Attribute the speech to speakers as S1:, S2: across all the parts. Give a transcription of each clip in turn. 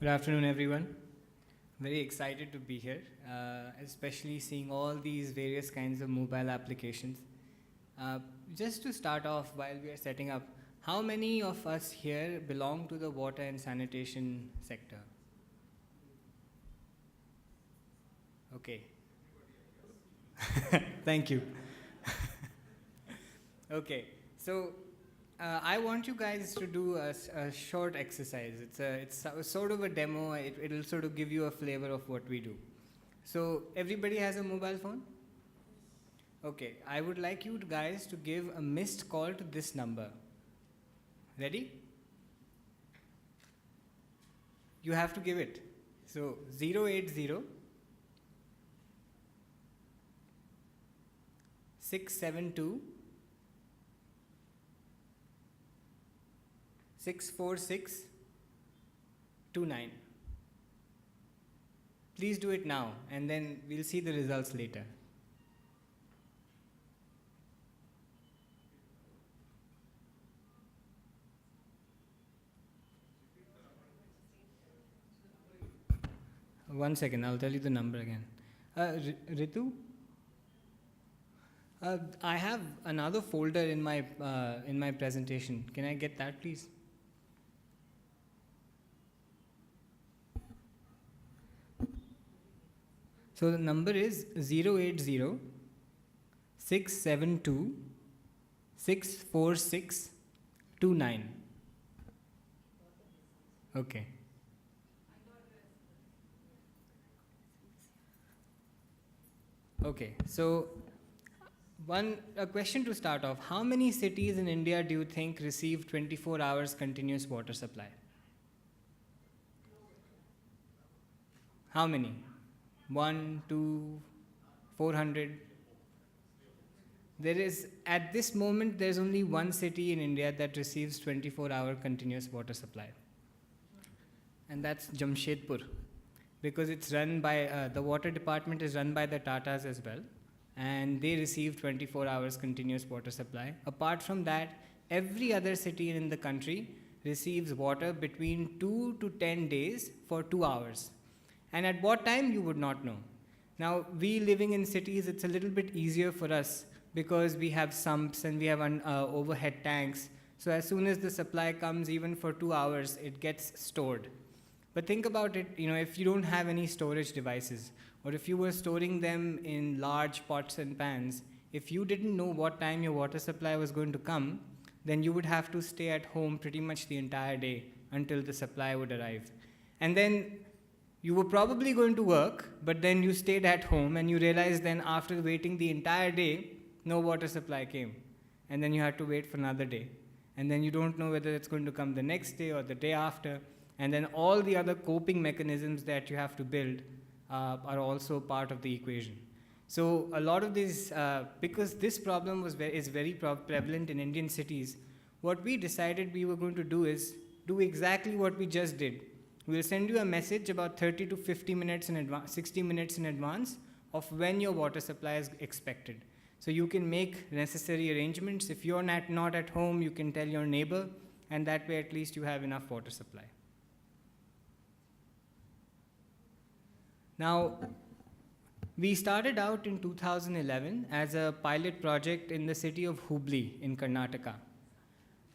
S1: Good afternoon, everyone. Very excited to be here, especially seeing all these various kinds of mobile applications. Uh, just to start off, while we are setting up, how many of us here belong to the water and sanitation sector? Okay. Thank you. Okay, so I want you guys to do a short exercise. Sort of a demo. It'll sort of give you a flavor of what we do. So everybody has a mobile phone? Okay, I would like you guys to give a missed call to this number. Ready? You have to give it. So 080 672 64629. Please do it now, and then we'll see the results later. One second, I'll tell you the number again. Ritu? I have another folder in my presentation. Can I get that, please? So the number is 080 672 64629. Okay. Okay, so a question to start off. How many cities in India do you think receive 24 hours continuous water supply? How many? 1, 2, 400? There is, at this moment, there's only one city in India that receives 24-hour continuous water supply. And that's Jamshedpur. Because it's run by, the water department is run by the Tatas as well. And they receive 24 hours continuous water supply. Apart from that, every other city in the country receives water between 2 to 10 days for 2 hours. And at what time, you would not know. Now, we living in cities, it's a little bit easier for us because we have sumps and we have overhead tanks. So as soon as the supply comes, even for 2 hours, it gets stored. But think about it, if you don't have any storage devices, or if you were storing them in large pots and pans, if you didn't know what time your water supply was going to come, then you would have to stay at home pretty much the entire day until the supply would arrive. And then you were probably going to work, but then you stayed at home and you realized then after waiting the entire day, no water supply came. And then you had to wait for another day. And then you don't know whether it's going to come the next day or the day after. And then all the other coping mechanisms that you have to build are also part of the equation. So a lot of these, because this problem is very prevalent in Indian cities, what we decided we were going to do is do exactly what we just did. We'll send you a message about 30 to 50 minutes in advance, 60 minutes in advance of when your water supply is expected. So you can make necessary arrangements. If you're not at home, you can tell your neighbor, and that way at least you have enough water supply. Now, we started out in 2011 as a pilot project in the city of Hubli in Karnataka.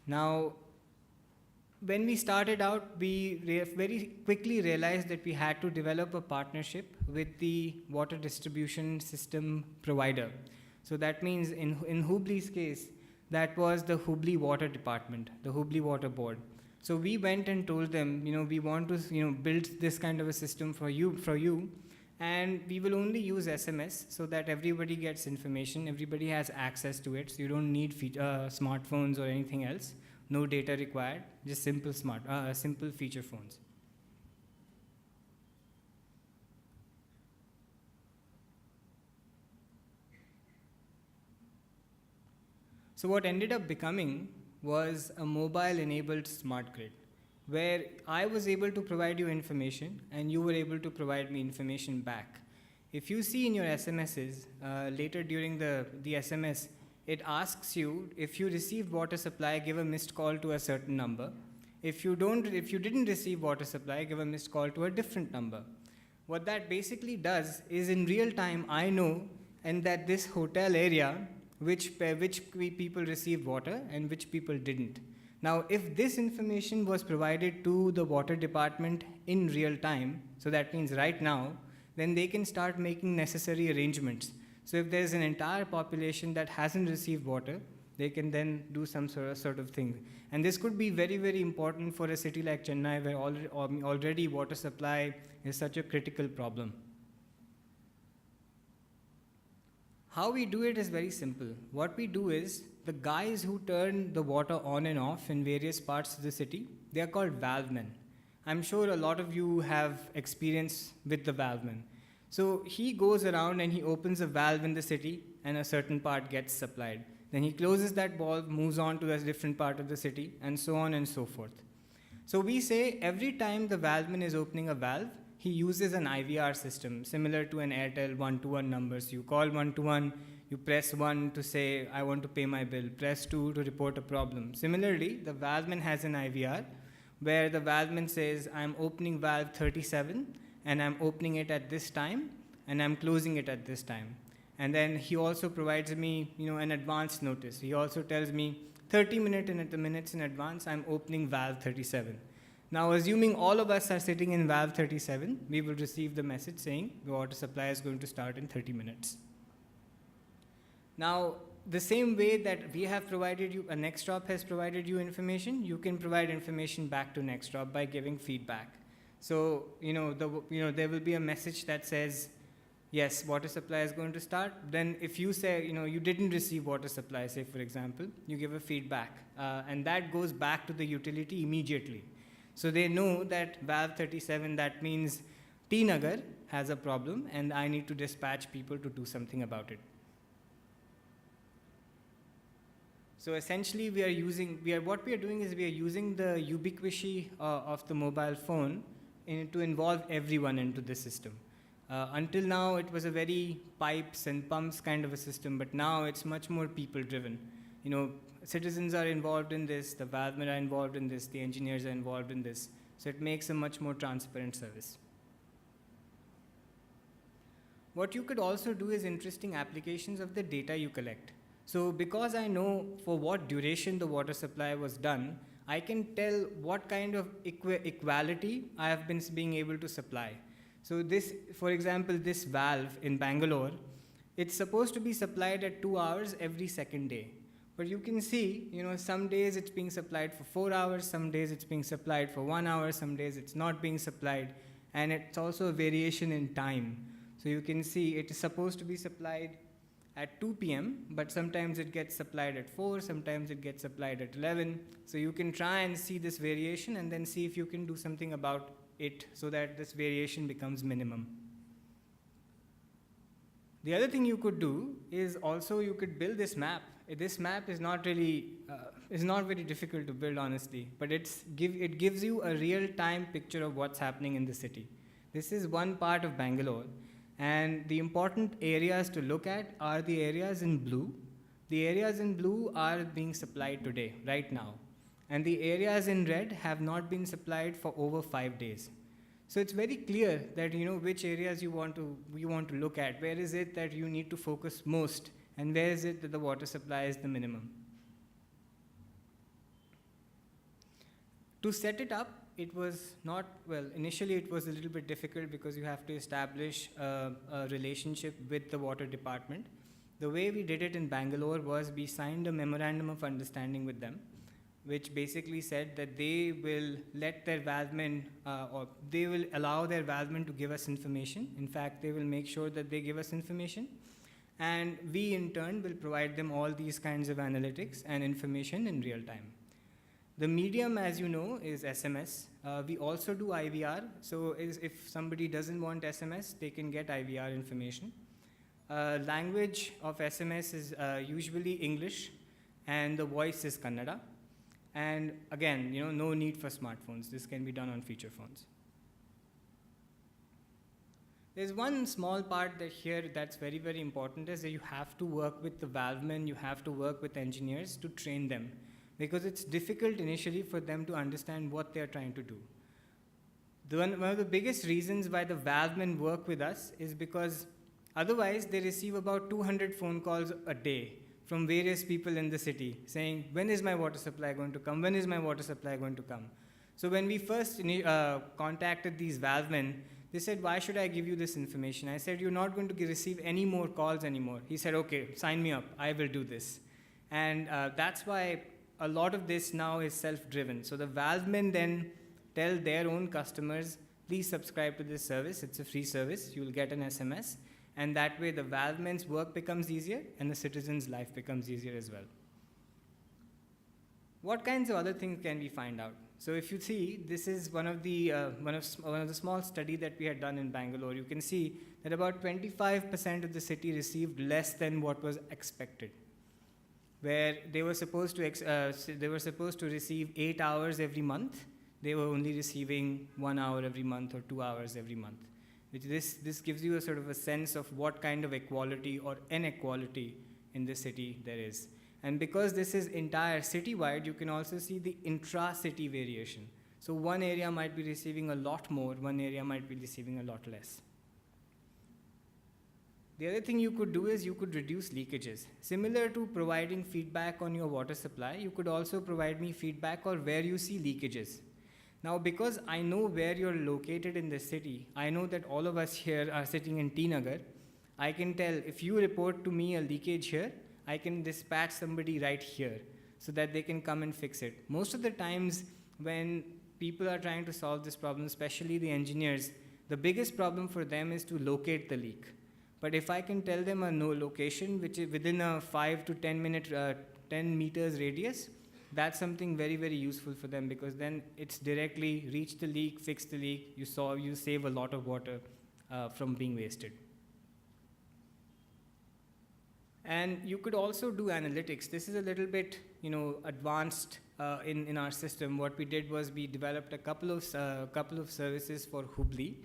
S1: Now, when we started out, we very quickly realized that we had to develop a partnership with the water distribution system provider. So that means in Hubli's case, that was the Hubli Water Department, the Hubli Water Board. So we went and told them, we want to, build this kind of a system for you, and we will only use SMS so that everybody gets information, everybody has access to it, so you don't need smartphones or anything else. No data required, just simple feature phones. So what ended up becoming was a mobile-enabled smart grid, where I was able to provide you information and you were able to provide me information back. If you see in your SMSs, later during the SMS, it asks you, if you received water supply, give a missed call to a certain number. If you didn't receive water supply, give a missed call to a different number. What that basically does is in real time, I know and that this hotel area, which people received water and which people didn't. Now, if this information was provided to the water department in real time, so that means right now, then they can start making necessary arrangements. So if there's an entire population that hasn't received water, they can then do some sort of thing. And this could be very, very important for a city like Chennai, where already water supply is such a critical problem. How we do it is very simple. What we do is, the guys who turn the water on and off in various parts of the city, they are called valve men. I'm sure a lot of you have experience with the valve man. So he goes around and he opens a valve in the city and a certain part gets supplied. Then he closes that valve, moves on to a different part of the city, and so on and so forth. So we say every time the valveman is opening a valve, he uses an IVR system similar to an Airtel 1-to-1 numbers. You call 1-to-1, you press 1 to say, I want to pay my bill, press 2 to report a problem. Similarly, the valveman has an IVR where the valveman says, I'm opening valve 37 and I'm opening it at this time and I'm closing it at this time. And then he also provides me, an advance notice. He also tells me 30 minutes in advance, I'm opening valve 37. Now, assuming all of us are sitting in valve 37, we will receive the message saying the water supply is going to start in 30 minutes. Now, the same way that we have provided you, Nextstop has provided you information, you can provide information back to Nextstop by giving feedback. So, there will be a message that says, yes, water supply is going to start. Then if you say, you didn't receive water supply, say for example, you give a feedback. And that goes back to the utility immediately. So they know that valve 37, that means T Nagar has a problem and I need to dispatch people to do something about it. So essentially what we are doing is we are using the ubiquity of the mobile phone to involve everyone into the system. Until now, it was a very pipes and pumps kind of a system, but now it's much more people-driven. Citizens are involved in this, the valvemen are involved in this, the engineers are involved in this. So it makes a much more transparent service. What you could also do is interesting applications of the data you collect. So because I know for what duration the water supply was done, I can tell what kind of equality I have been being able to supply. So this, for example, this valve in Bangalore, it's supposed to be supplied at 2 hours every second day. But you can see, some days it's being supplied for 4 hours, some days it's being supplied for 1 hour, some days it's not being supplied, and it's also a variation in time. So you can see it is supposed to be supplied at 2 p.m., but sometimes it gets supplied at 4, sometimes it gets supplied at 11. So you can try and see this variation and then see if you can do something about it so that this variation becomes minimum. The other thing you could do is also you could build this map. This map is not really, is not very difficult to build, honestly, but it gives you a real-time picture of what's happening in the city. This is one part of Bangalore, and the important areas to look at are the areas in blue. The areas in blue are being supplied today, right now, and the areas in red have not been supplied for over 5 days. So it's very clear that which areas you want to look at. Where is it that you need to focus most, and where is it that the water supply is the minimum? To set it up, it was not, well, initially it was a little bit difficult because you have to establish a relationship with the water department. The way we did it in Bangalore was we signed a memorandum of understanding with them, which basically said that they will let their valvemen, or they will allow their valvemen to give us information. In fact, they will make sure that they give us information. And we, in turn, will provide them all these kinds of analytics and information in real time. The medium, as you know, is SMS. We also do IVR. So if somebody doesn't want SMS, they can get IVR information. Language of SMS is usually English, and the voice is Kannada. And again, no need for smartphones. This can be done on feature phones. There's one small part that's very, very important is that you have to work with the valvemen, you have to work with engineers to train them. because it's difficult initially for them to understand what they're trying to do. One of the biggest reasons why the valvemen work with us is because otherwise they receive about 200 phone calls a day from various people in the city saying, when is my water supply going to come? When is my water supply going to come? So when we first contacted these valvemen, they said, why should I give you this information? I said, you're not going to receive any more calls anymore. He said, okay, sign me up. I will do this. And that's why a lot of this now is self-driven. So the valvemen then tell their own customers, please subscribe to this service. It's a free service. You'll get an SMS. And that way the valvemen's work becomes easier and the citizen's life becomes easier as well. What kinds of other things can we find out? So if you see, this is one of the small study that we had done in Bangalore. You can see that about 25% of the city received less than what was expected, where they were supposed to receive 8 hours every month. They were only receiving 1 hour every month or 2 hours every month. This gives you a sort of a sense of what kind of equality or inequality in the city there is. And because this is entire citywide, you can also see the intra-city variation. So one area might be receiving a lot more, one area might be receiving a lot less. The other thing you could do is you could reduce leakages. Similar to providing feedback on your water supply, you could also provide me feedback on where you see leakages. Now, because I know where you're located in the city, I know that all of us here are sitting in T Nagar. I can tell if you report to me a leakage here, I can dispatch somebody right here so that they can come and fix it. Most of the times when people are trying to solve this problem, especially the engineers, the biggest problem for them is to locate the leak. But if I can tell them a no location, which is within a 5 to 10 meters radius, that's something very, very useful for them, because then it's directly reach the leak, fix the leak, you save a lot of water from being wasted. And you could also do analytics. This is a little bit, advanced in our system. What we did was we developed a couple of services for Hubli,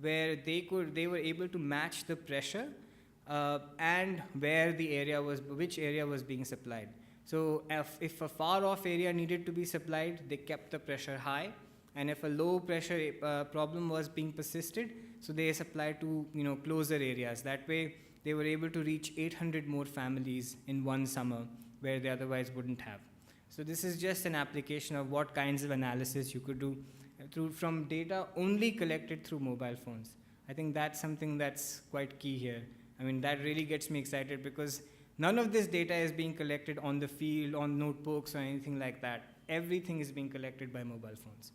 S1: where they were able to match the pressure and which area was being supplied. So if a far off area needed to be supplied, they kept the pressure high, and if a low pressure problem was being persisted, so they supplied to closer areas. That way, they were able to reach 800 more families in one summer where they otherwise wouldn't have. So this is just an application of what kinds of analysis you could do from data only collected through mobile phones. I think that's something that's quite key here. I mean, that really gets me excited, because none of this data is being collected on the field, on notebooks or anything like that. Everything is being collected by mobile phones.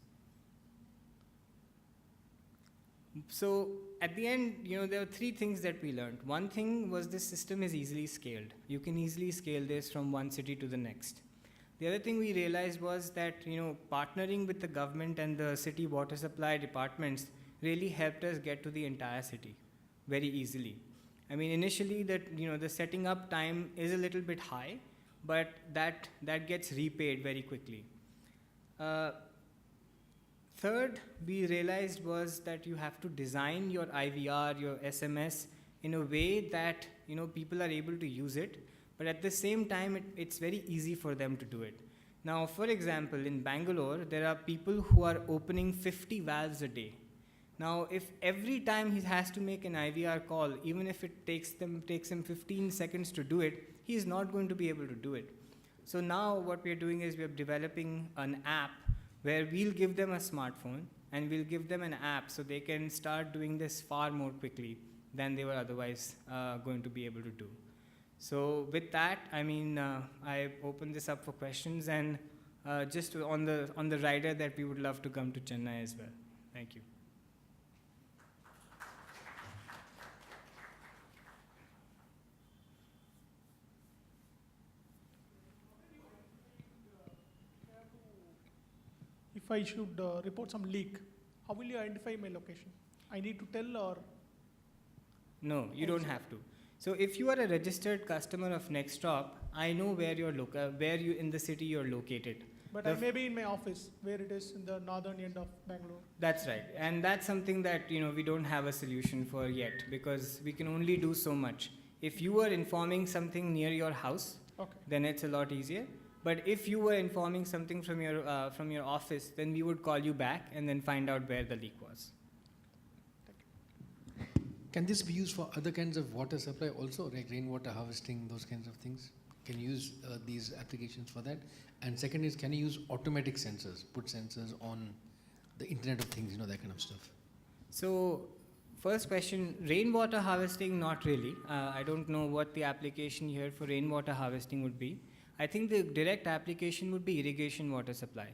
S1: So at the end, there are 3 things that we learned. One thing was this system is easily scaled. You can easily scale this from one city to the next. The other thing we realized was that, partnering with the government and the city water supply departments really helped us get to the entire city very easily. I mean, initially the setting up time is a little bit high, but that gets repaid very quickly. Third, we realized was that you have to design your IVR, your SMS, in a way that people are able to use it, but at the same time, it's very easy for them to do it. Now, for example, in Bangalore, there are people who are opening 50 valves a day. Now, if every time he has to make an IVR call, even if it takes him 15 seconds to do it, he's not going to be able to do it. So now what we're doing is we're developing an app where we'll give them a smartphone and we'll give them an app so they can start doing this far more quickly than they were otherwise going to be able to do. So with that, I open this up for questions, and just on the rider that we would love to come to Chennai as well. Thank you.
S2: If I should report some leak, how will you identify my location? I need to tell, or?
S1: No, you don't have to. So if you are a registered customer of Nextstop, I know where you in the city you're located.
S2: But I may be in my office, where it is in the northern end of Bangalore.
S1: That's right. And that's something that we don't have a solution for yet, because we can only do so much. If you are informing something near your house,
S2: okay,
S1: then it's a lot easier. But if you were informing something from your office, then we would call you back and then find out where the leak was.
S3: Can this be used for other kinds of water supply also, like rainwater harvesting, those kinds of things? Can you use these applications for that? And second is, can you use automatic sensors, put sensors on the Internet of Things, that kind of stuff?
S1: So, first question, rainwater harvesting, not really. I don't know what the application here for rainwater harvesting would be. I think the direct application would be irrigation water supply.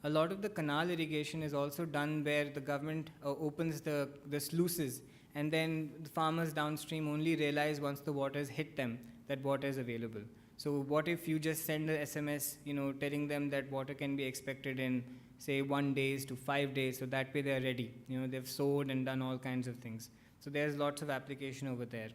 S1: A lot of the canal irrigation is also done where the government opens the sluices, and then the farmers downstream only realize once the water has hit them that water is available. So what if you just send an SMS, telling them that water can be expected in, say, 1 day to 5 days, so that way they're ready. They've sowed and done all kinds of things. So there's lots of application over there.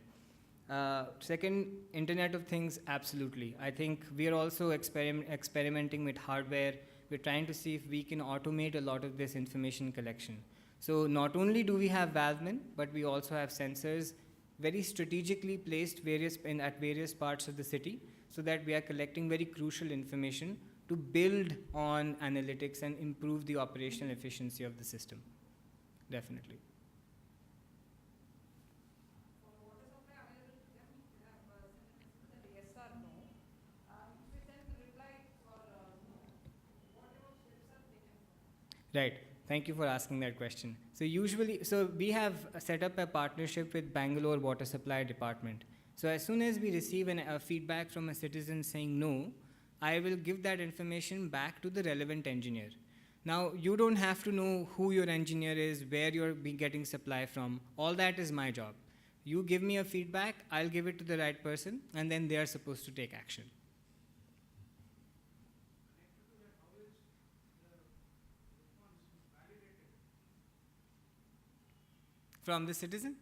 S1: Second, Internet of Things, absolutely. I think we are also experimenting with hardware. We're trying to see if we can automate a lot of this information collection. So not only do we have Valvemin, but we also have sensors very strategically placed at various parts of the city, so that we are collecting very crucial information to build on analytics and improve the operational efficiency of the system. Definitely. Right. Thank you for asking that question. So we have set up a partnership with Bangalore Water Supply Department. So as soon as we receive a feedback from a citizen saying no, I will give that information back to the relevant engineer. Now, you don't have to know who your engineer is, where you're getting supply from. All that is my job. You give me a feedback, I'll give it to the right person, and then they are supposed to take action. From the citizen?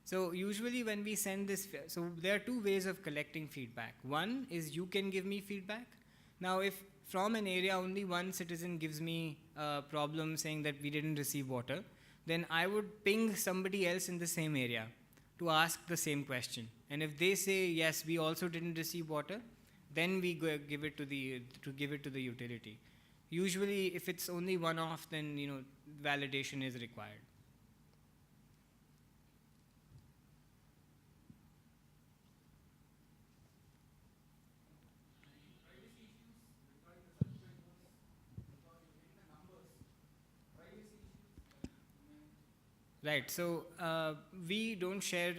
S1: So usually when we send this, so there are two ways of collecting feedback. One is you can give me feedback. Now if from an area only one citizen gives me a problem saying that we didn't receive water, then I would ping somebody else in the same area to ask the same question. And if they say, yes, we also didn't receive water, then we give it to the utility. Usually if it's only one-off, then validation is required. Right. So we don't share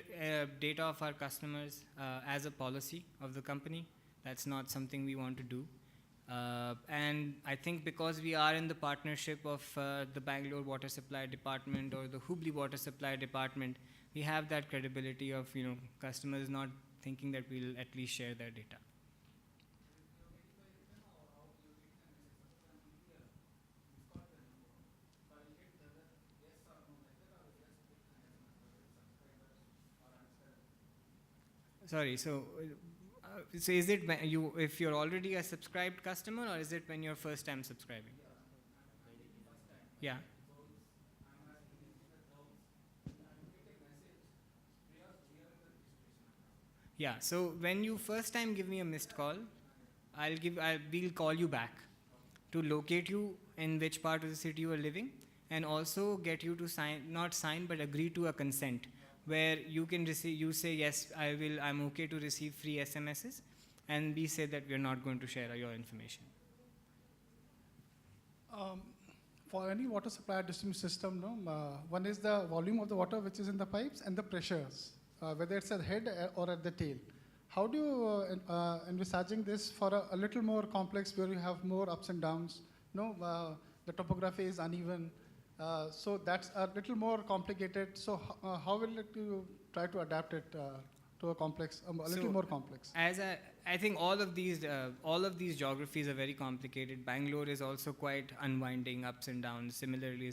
S1: data of our customers as a policy of the company. That's not something we want to do. And I think because we are in the partnership of the Bangalore Water Supply Department or the Hubli Water Supply Department, we have that credibility of customers not thinking that we'll at least share their data. Sorry, so is it if you're already a subscribed customer, or is it when you're first time subscribing? Yeah. Yeah, so when you first time give me a missed call, we'll call you back to locate you in which part of the city you are living, and also get you to not sign, but agree to a consent, where you say, yes, I'm okay to receive free SMSs, and we say that we're not going to share your information.
S2: For any water supply distribution system, one is the volume of the water which is in the pipes and the pressures, whether it's at the head or at the tail. How do you envisaging this for a little more complex, where you have more ups and downs? The topography is uneven. So that's a little more complicated. So how will you try to adapt it to a complex, little more complex?
S1: I think all of these geographies are very complicated. Bangalore is also quite unwinding, ups and downs. Similarly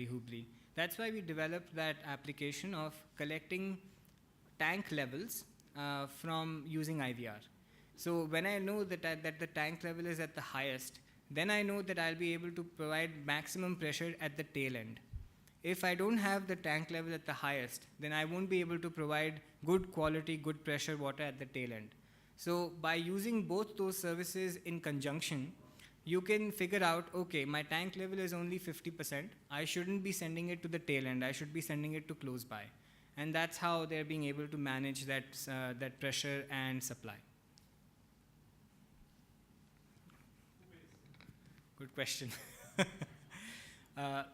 S1: Hubli. That's why we developed that application of collecting tank levels from using IVR. So when I know that the tank level is at the highest, then I know that I'll be able to provide maximum pressure at the tail end. If I don't have the tank level at the highest, then I won't be able to provide good quality, good pressure water at the tail end. So by using both those services in conjunction, you can figure out, okay, my tank level is only 50%. I shouldn't be sending it to the tail end. I should be sending it to close by. And that's how they're being able to manage that pressure and supply. Good question.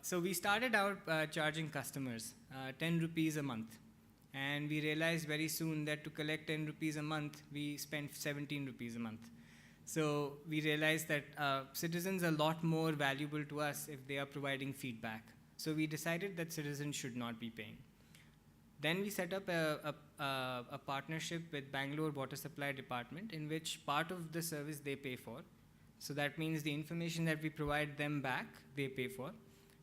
S1: So we started out charging customers 10 rupees a month. And we realized very soon that to collect 10 rupees a month, we spent 17 rupees a month. So we realized that citizens are a lot more valuable to us if they are providing feedback. So we decided that citizens should not be paying. Then we set up a partnership with Bangalore Water Supply Department, in which part of the service they pay for. So that means the information that we provide them back, they pay for.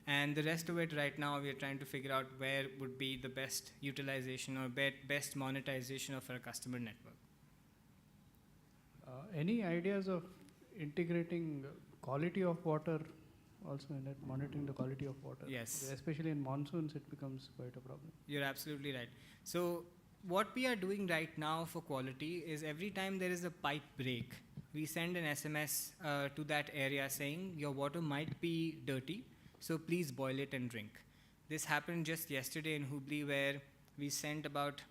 S1: And the rest of it right now, we are trying to figure out where would be the best utilization or best monetization of our customer network.
S4: Any ideas of integrating quality of water also in it, monitoring the quality of water?
S1: Yes.
S4: Especially in monsoons, it becomes quite a problem.
S1: You're absolutely right. So what we are doing right now for quality is every time there is a pipe break, we send an SMS to that area saying your water might be dirty, so please boil it and drink. This happened just yesterday in Hubli, where we sent about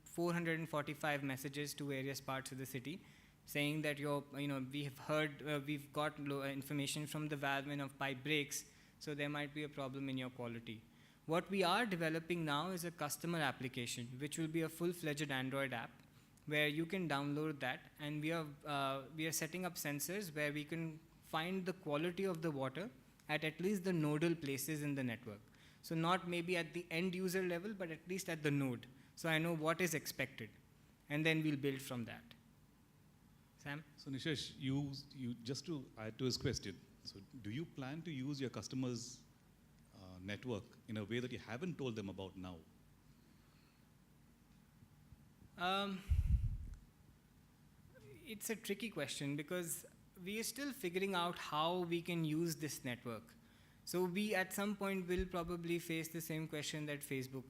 S1: 445 messages to various parts of the city saying that we have heard, we've got information from the valveman of pipe breaks, so there might be a problem in your quality. What we are developing now is a customer application, which will be a full-fledged Android app, where you can download that, and we are setting up sensors where we can find the quality of the water at least the nodal places in the network. So not maybe at the end user level, but at least at the node. So I know what is expected, and then we'll build from that. Sam?
S5: So Nishesh, you just to add to his question, so do you plan to use your customers' network in a way that you haven't told them about now?
S1: It's a tricky question because we are still figuring out how we can use this network. So we at some point will probably face the same question that Facebook,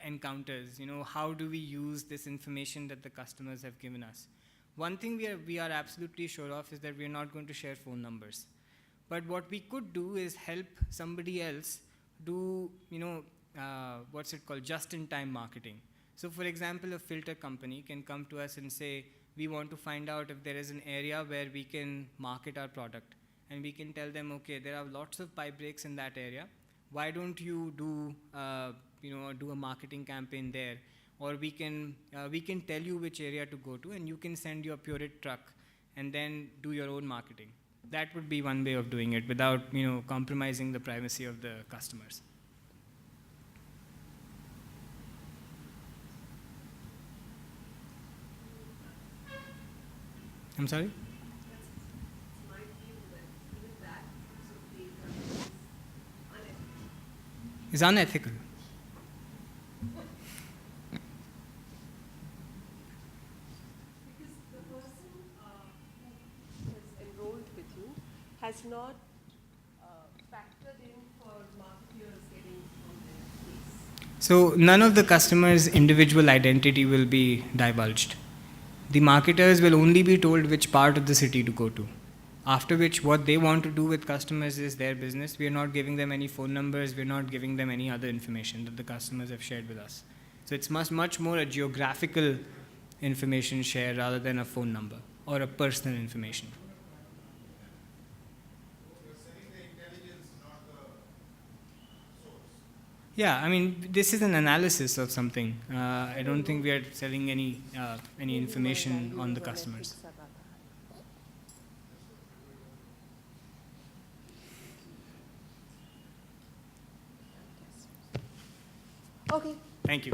S1: encounters. How do we use this information that the customers have given us? One thing we are absolutely sure of is that we are not going to share phone numbers. But what we could do is help somebody else do, what's it called, just-in-time marketing. So for example, a filter company can come to us and say, we want to find out if there is an area where we can market our product. And we can tell them, okay, there are lots of pipe breaks in that area. Why don't you do, do a marketing campaign there? Or we can tell you which area to go to, and you can send your Pureit truck and then do your own marketing. That would be one way of doing it without, compromising the privacy of the customers. I'm sorry? Is unethical.
S6: Because the person who has enrolled with you has not factored in for marketers getting on their case.
S1: So none of the customers' individual identity will be divulged. The marketers will only be told which part of the city to go to. After which, what they want to do with customers is their business. We are not giving them any phone numbers. We are not giving them any other information that the customers have shared with us. So it's much more a geographical information share rather than a phone number or a personal information.
S7: You're selling the intelligence, not the source.
S1: Yeah, I mean, this is an analysis of something. I don't think we are selling any information on the customers.
S6: Okay.
S1: Thank you.